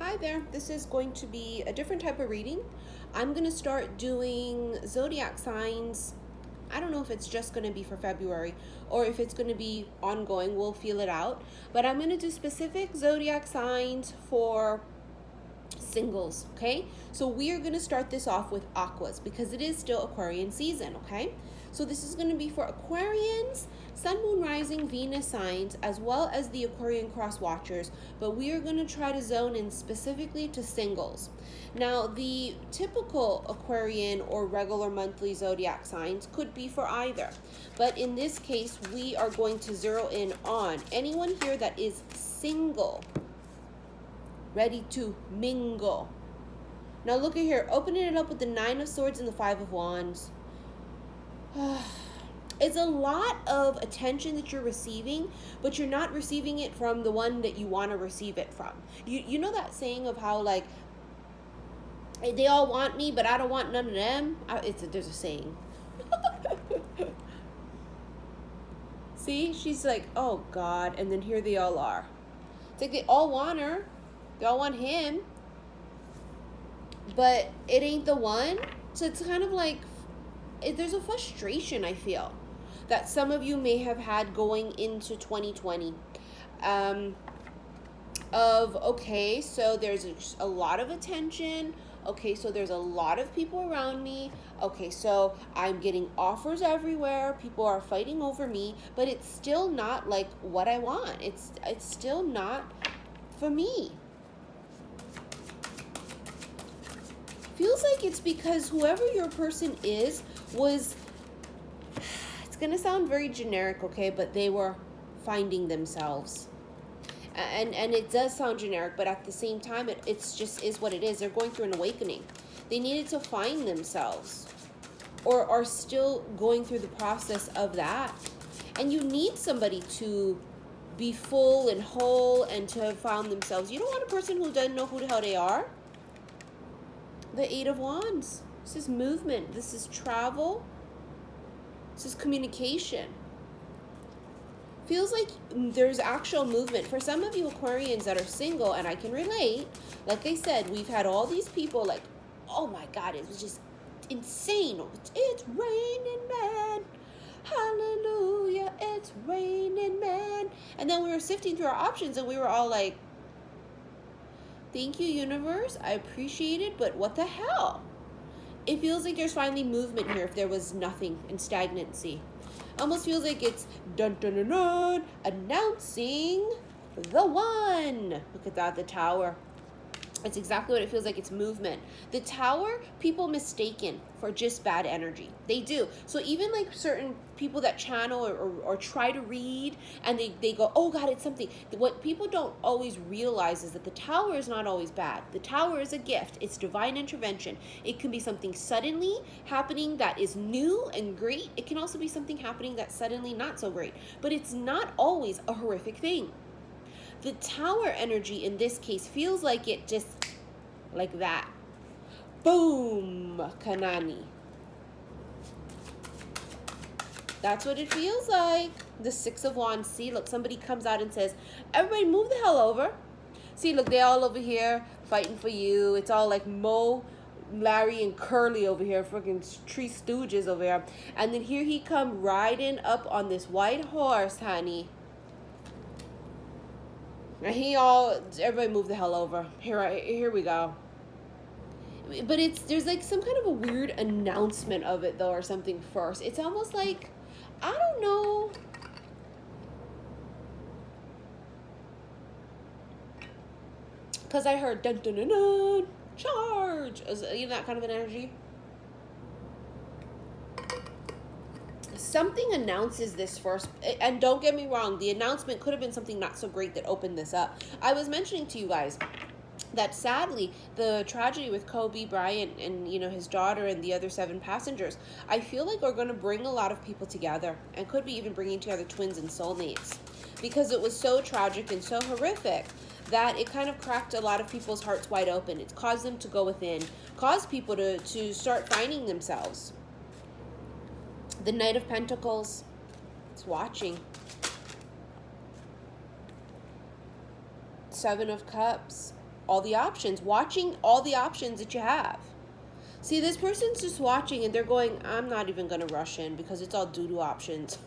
Hi there, this is going to be a different type of reading. I'm going to start doing zodiac signs. I don't know if it's just going to be for February or if it's going to be ongoing. We'll feel it out. But I'm going to do specific zodiac signs for singles, okay? So we are going to start this off with aquas because it is still Aquarian season, okay? So this is going to be for Aquarians, Sun, Moon, Rising, Venus signs, as well as the Aquarian cross watchers, but we are going to try to zone in specifically to singles. Now, the typical Aquarian or regular monthly zodiac signs could be for either, but in this case, we are going to zero in on anyone here that is single, ready to mingle. Now look at here, opening it up with the Nine of Swords and the Five of Wands. It's a lot of attention that you're receiving, but you're not receiving it from the one that you want to receive it from. You know that saying of how, like, they all want me, but I don't want none of them? There's a saying. See, she's like, oh God, and then here they all are. It's like they all want her. They all want him, but it ain't the one. So it's kind of like, there's a frustration, I feel, that some of you may have had going into 2020. Okay, so there's a lot of attention. Okay, so there's a lot of people around me. Okay, so I'm getting offers everywhere. People are fighting over me, but it's still not like what I want. It's still not for me. Feels like it's because whoever your person is was, it's going to sound very generic, okay, but they were finding themselves. And it does sound generic, but at the same time, it's just is what it is. They're going through an awakening. They needed to find themselves, or are still going through the process of that. And you need somebody to be full and whole and to have found themselves. You don't want a person who doesn't know who the hell they are. The Eight of Wands. This is movement. This is travel. This is communication. Feels like there's actual movement. For some of you Aquarians that are single, and I can relate, like I said, we've had all these people like, oh my God, it was just insane. It's raining, man. Hallelujah, it's raining, man. And then we were sifting through our options and we were all like, thank you, universe. I appreciate it, but what the hell? It feels like there's finally movement here if there was nothing in stagnancy. Almost feels like it's dun dun dun dun, announcing the one. Look at that, the Tower. It's exactly what it feels like. It's movement. The Tower, people mistaken for just bad energy. They do. So even like certain people that channel or try to read and they go, oh God, it's something. What people don't always realize is that the Tower is not always bad. The Tower is a gift. It's divine intervention. It can be something suddenly happening that is new and great. It can also be something happening that's suddenly not so great. But it's not always a horrific thing. The Tower energy in this case feels like it just like that. Boom, Kanani. That's what it feels like. The Six of Wands. See, look, somebody comes out and says, everybody move the hell over. See, look, they're all over here fighting for you. It's all like Mo, Larry, and Curly over here, freaking Three Stooges over here. And then here he come riding up on this white horse, honey. And everybody move the hell over. Here we go. But there's like some kind of a weird announcement of it though, or something first. It's almost like, I don't know. Because I heard dun dun dun dun, charge. You know that kind of an energy? Something announces this first, and don't get me wrong, the announcement could have been something not so great that opened this up. I was mentioning to you guys that sadly, the tragedy with Kobe Bryant and his daughter and the other 7 passengers, I feel like are going to bring a lot of people together, and could be even bringing together twins and soulmates, because it was so tragic and so horrific that it kind of cracked a lot of people's hearts wide open. It's caused them to go within, caused people to start finding themselves. The Knight of Pentacles, it's watching. Seven of Cups. all the options, watching all the options that you have. See, this person's just watching and they're going, I'm not even going to rush in because it's all doo-doo options.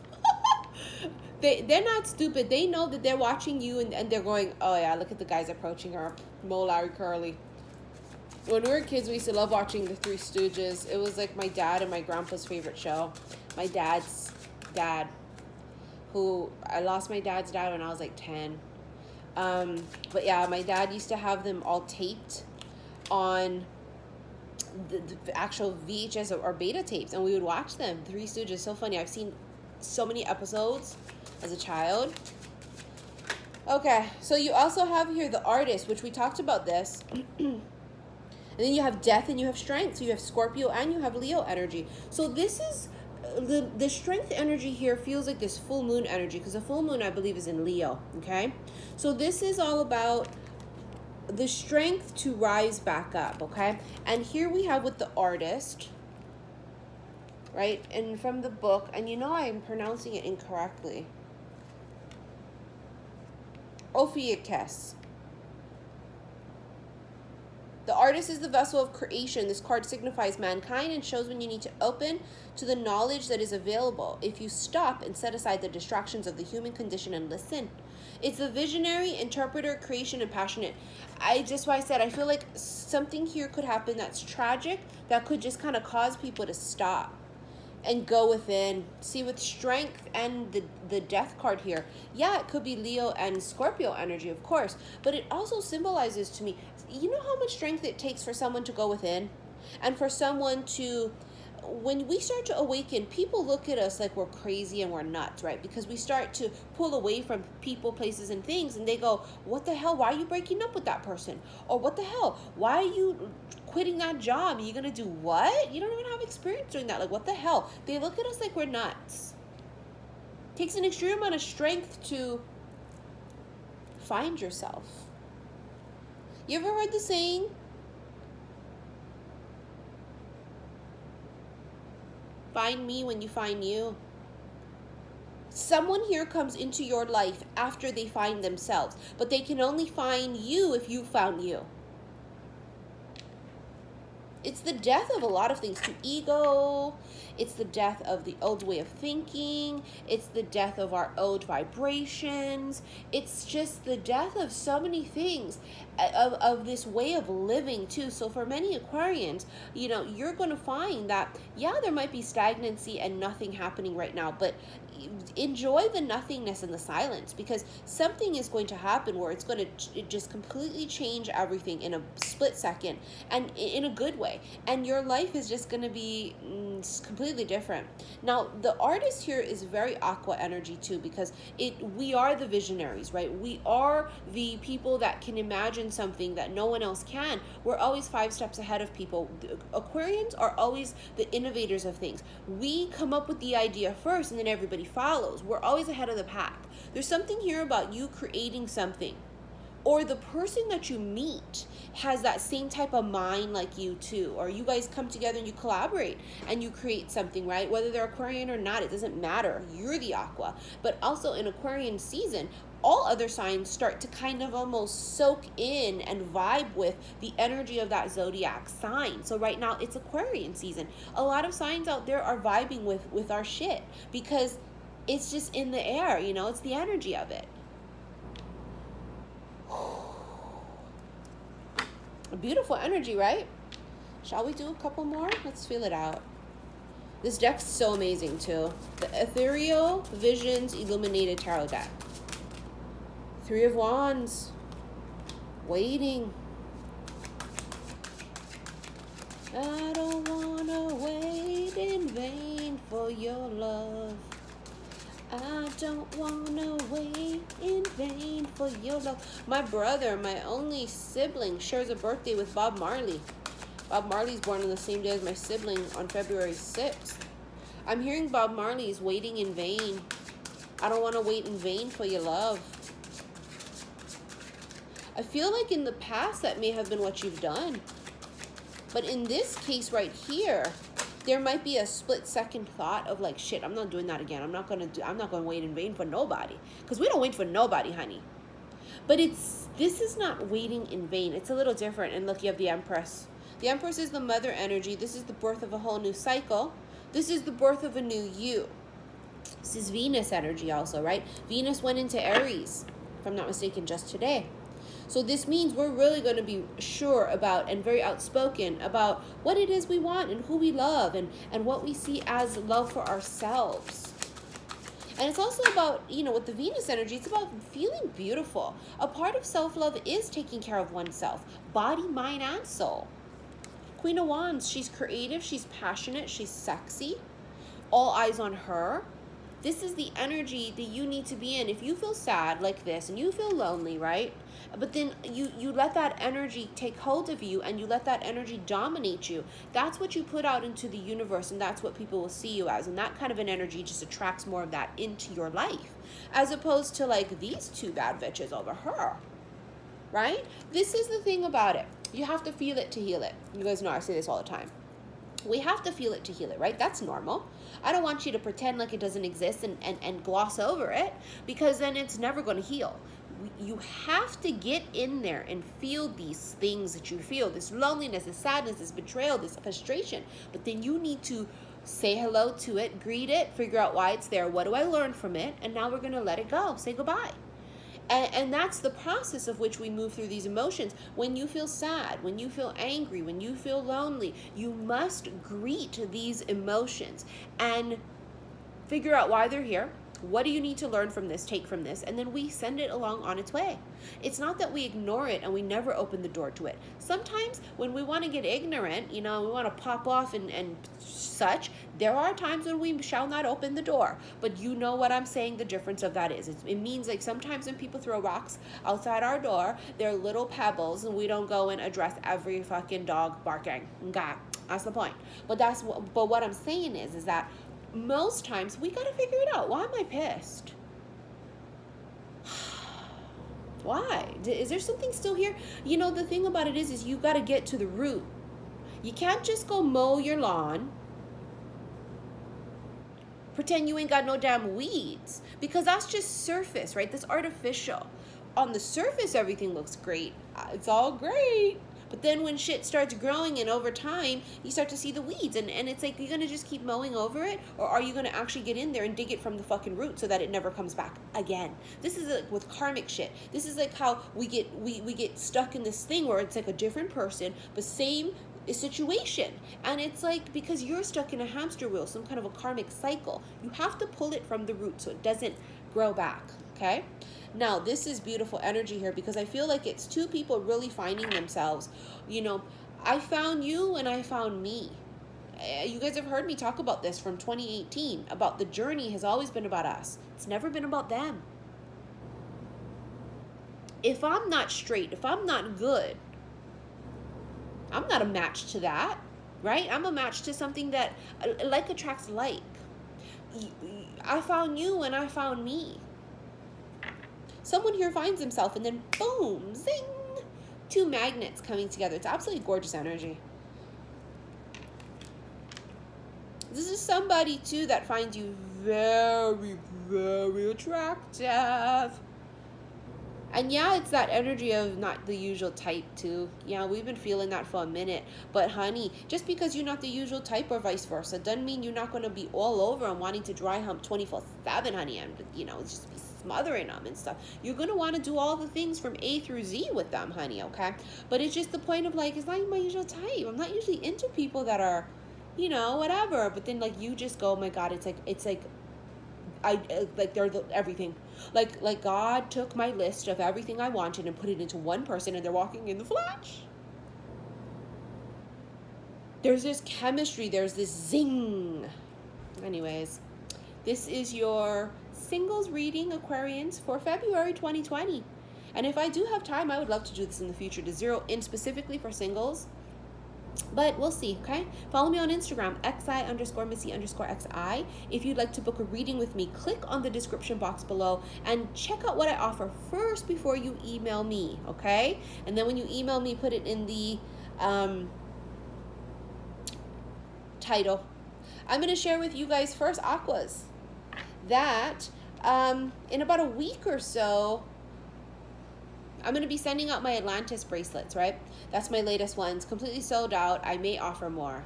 They're not stupid. They know that they're watching you and they're going, oh yeah, look at the guys approaching her. Mo, Larry, Curly. When we were kids, we used to love watching the Three Stooges. It was like my dad and my grandpa's favorite show. My dad's dad, who I lost my dad's dad when I was like 10. But yeah, my dad used to have them all taped on the actual VHS or beta tapes, and we would watch them. Three Stooges, so funny. I've seen so many episodes as a child. Okay, so you also have here the Artist, which we talked about this. And then you have Death and you have Strength. So you have Scorpio and you have Leo energy. So this is the Strength energy here feels like this full moon energy, because the full moon, I believe, is in Leo. Okay, so this is all about the strength to rise back up. Okay, and here we have with the Artist, right? And from the book, and you know I'm pronouncing it incorrectly. Ophiuchus. The Artist is the vessel of creation. This card signifies mankind and shows when you need to open to the knowledge that is available. If you stop and set aside the distractions of the human condition and listen. It's the visionary, interpreter, creation, and passionate. Just why I said I feel like something here could happen that's tragic, that could just kind of cause people to stop and go within. See, with Strength and the Death card here, yeah, it could be Leo and Scorpio energy, of course, but it also symbolizes to me, you know how much strength it takes for someone to go within, and for someone to, when we start to awaken, people look at us like we're crazy and we're nuts, right? Because we start to pull away from people, places, and things, and they go, what the hell, why are you breaking up with that person? Or what the hell, why are you quitting that job? Are you gonna do what? You don't even have experience doing that. Like, what the hell? They look at us like we're nuts. It takes an extreme amount of strength to find yourself. You ever heard the saying, find me when you find you? Someone here comes into your life after they find themselves, but they can only find you if you found you. It's the death of a lot of things, to ego. It's the death of the old way of thinking. It's the death of our old vibrations. It's just the death of so many things, of this way of living too. So for many Aquarians, you know, you're going to find that, yeah, there might be stagnancy and nothing happening right now, but enjoy the nothingness and the silence, because something is going to happen where it's going to just completely change everything in a split second, and in a good way, and your life is just going to be completely different. Now the Artist here is very aqua energy too, because we are the visionaries, right? We are the people that can imagine something that no one else can. We're always 5 steps ahead of people. Aquarians are always the innovators of things. We come up with the idea first and then everybody follows. We're always ahead of the pack. There's something here about you creating something, or the person that you meet has that same type of mind like you too, or you guys come together and you collaborate and you create something, right? Whether they're Aquarian or not, it doesn't matter. You're the aqua. But also in Aquarian season, all other signs start to kind of almost soak in and vibe with the energy of that zodiac sign. So right now it's Aquarian season. A lot of signs out there are vibing with our shit, because it's just in the air, you know, it's the energy of it. A beautiful energy, right? Shall we do a couple more? Let's feel it out. This deck's so amazing too. The Ethereal Visions Illuminated Tarot deck. 3 of Wands. Waiting. I don't wanna wait in vain for your love. I don't wanna wait in vain for your love. My brother, my only sibling, shares a birthday with Bob Marley. Bob Marley's born on the same day as my sibling, on February 6th. I'm hearing Bob Marley's waiting in vain. I don't want to wait in vain for your love. I feel like in the past that may have been what you've done. But in this case right here, there might be a split second thought of like, shit, I'm not doing that again. I'm not going to wait in vain for nobody. Because we don't wait for nobody, honey. But it's This is not waiting in vain. It's a little different. And look, you have the Empress. The Empress is the mother energy. This is the birth of a whole new cycle. This is the birth of a new you. This is Venus energy also, right? Venus went into Aries, if I'm not mistaken, just today. So this means we're really going to be sure about and very outspoken about what it is we want and who we love and what we see as love for ourselves. And it's also about, you know, with the Venus energy, it's about feeling beautiful. A part of self-love is taking care of oneself, body, mind, and soul. Queen of Wands, she's creative, she's passionate, she's sexy. All eyes on her. This is the energy that you need to be in. If you feel sad like this and you feel lonely, right? But then you let that energy take hold of you and you let that energy dominate you. That's what you put out into the universe, and that's what people will see you as. And that kind of an energy just attracts more of that into your life, as opposed to like these two bad bitches over her, right? This is the thing about it. You have to feel it to heal it. You guys know I say this all the time. We have to feel it to heal it, right? That's normal. I don't want you to pretend like it doesn't exist and gloss over it, because then it's never going to heal. You have to get in there and feel these things that you feel, this loneliness, this sadness, this betrayal, this frustration. But then you need to say hello to it, greet it, figure out why it's there. What do I learn from it? And now we're going to let it go. Say goodbye. And that's the process of which we move through these emotions. When you feel sad, when you feel angry, when you feel lonely, you must greet these emotions and figure out why they're here. What do you need to learn from this, take from this? And then we send it along on its way. It's not that we ignore it and we never open the door to it. Sometimes when we want to get ignorant, you know, we want to pop off and such, there are times when we shall not open the door. But you know what I'm saying, the difference of that is. It means like sometimes when people throw rocks outside our door, they're little pebbles and we don't go and address every fucking dog barking. Okay, that's the point. But what I'm saying is that most times we got to figure it out. Why am I pissed? Why? Is there something still here? You know, the thing about it is you got to get to the root. You can't just go mow your lawn, pretend you ain't got no damn weeds, because that's just surface, right? That's artificial. On the surface, everything looks great. It's all great. But then when shit starts growing and over time, you start to see the weeds. And it's like, you're going to just keep mowing over it? Or are you going to actually get in there and dig it from the fucking root so that it never comes back again? This is like with karmic shit. This is like how we get stuck in this thing where it's like a different person, but same situation. And it's like, because you're stuck in a hamster wheel, some kind of a karmic cycle, you have to pull it from the root so it doesn't grow back, okay? Now, this is beautiful energy here because I feel like it's two people really finding themselves. You know, I found you and I found me. You guys have heard me talk about this from 2018, about the journey has always been about us. It's never been about them. If I'm not straight, if I'm not good, I'm not a match to that, right? I'm a match to something that like attracts like. I found you and I found me. Someone here finds himself and then boom, zing, two magnets coming together. It's absolutely gorgeous energy. This is somebody too that finds you very, very attractive. And yeah, it's that energy of not the usual type too. Yeah, we've been feeling that for a minute. But honey, just because you're not the usual type or vice versa, doesn't mean you're not going to be all over and wanting to dry hump 24/7, honey. And, you know, just be smothering them and stuff. You're going to want to do all the things from A through Z with them, honey, okay? But it's just the point of like, it's not my usual type. I'm not usually into people that are, you know, whatever. But then like you just go, oh my God, it's like they're everything. Like God took my list of everything I wanted and put it into one person, and they're walking in the flesh. There's this chemistry, there's this zing. Anyways, this is your singles reading, Aquarians, for February 2020. And if I do have time, I would love to do this in the future to zero in specifically for singles. But we'll see, okay? Follow me on Instagram, xi_missy_xi. If you'd like to book a reading with me, click on the description box below and check out what I offer first before you email me, okay? And then when you email me, put it in the title. I'm going to share with you guys first, Aquas, that in about a week or so, I'm going to be sending out my Atlantis bracelets, right? That's my latest ones. Completely sold out. I may offer more.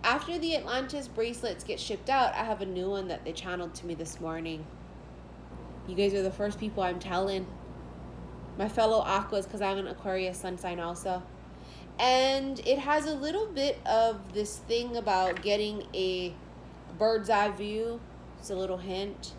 After the Atlantis bracelets get shipped out, I have a new one that they channeled to me this morning. You guys are the first people I'm telling. My fellow Aquas, because I'm an Aquarius sun sign also. And it has a little bit of this thing about getting a bird's eye view. It's a little hint.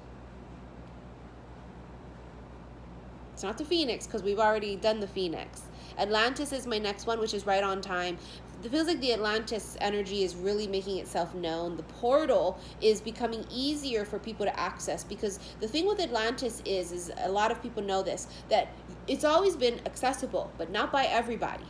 It's not the Phoenix, because we've already done the Phoenix. Atlantis is my next one, which is right on time. It feels like the Atlantis energy is really making itself known. The portal is becoming easier for people to access, because the thing with Atlantis is a lot of people know this, that it's always been accessible, but not by everybody.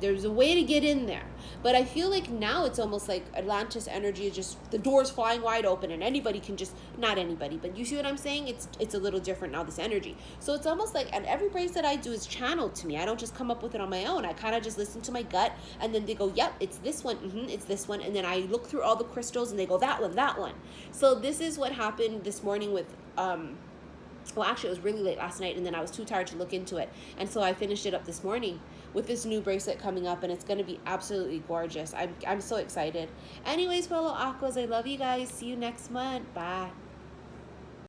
There's a way to get in there. But I feel like now it's almost like Atlantis energy is just, the door's flying wide open and anybody can just, not anybody, but you see what I'm saying? It's a little different now, this energy. So it's almost like, and every bracelet I do is channeled to me. I don't just come up with it on my own. I kind of just listen to my gut, and then they go, yep, it's this one, it's this one. And then I look through all the crystals and they go, that one, that one. So this is what happened this morning with, well, actually, it was really late last night, and then I was too tired to look into it. And so I finished it up this morning with this new bracelet coming up, and it's going to be absolutely gorgeous. I'm so excited. Anyways, fellow Aquas, I love you guys. See you next month. Bye.